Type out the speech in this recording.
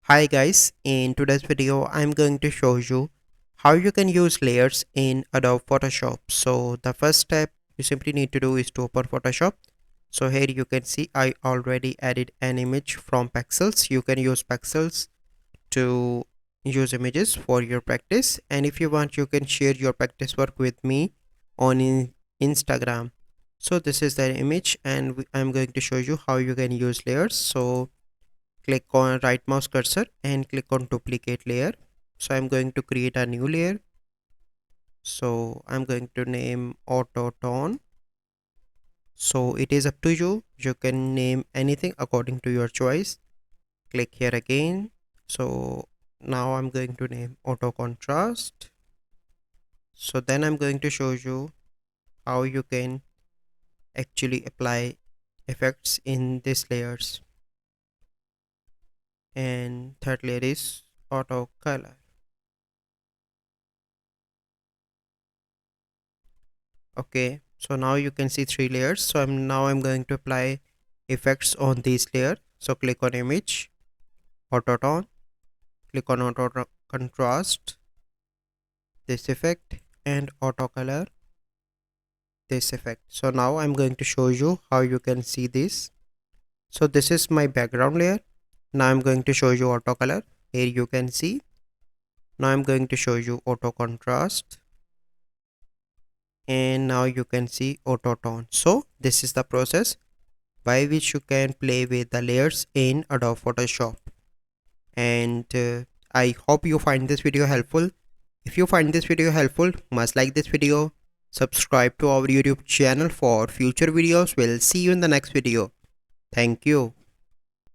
Hi guys, in today's video I'm going to show you how you can use layers in Adobe Photoshop. So the first step you simply need to do is to open Photoshop. So here you can see I already added an image from pixels. You can use pixels to use images for your practice, and if you want you can share your practice work with me on Instagram. So this is the image and I'm going to show you how you can use layers. So click on right mouse cursor and click on duplicate layer. So I'm going to create a new layer. So I'm going to name auto tone. So it is up to you, you can name anything according to your choice. Click here again. So now I'm going to name auto contrast. So then I'm going to show you how you can actually apply effects in these layers. And third layer is auto color. Okay, so now you can see three layers. So I'm going to apply effects on this layer. So click on image, auto tone, click on auto contrast, this effect, and auto color, this effect. So now I'm going to show you how you can see this. So this is my background layer. Now I'm going to show you auto color. Here you can see. Now I'm going to show you auto contrast, and now you can see auto tone. So this is the process by which you can play with the layers in Adobe Photoshop. And I hope you find this video helpful. If you find this video helpful, must like this video, subscribe to our YouTube channel for future videos. We'll see you in the next video. Thank you.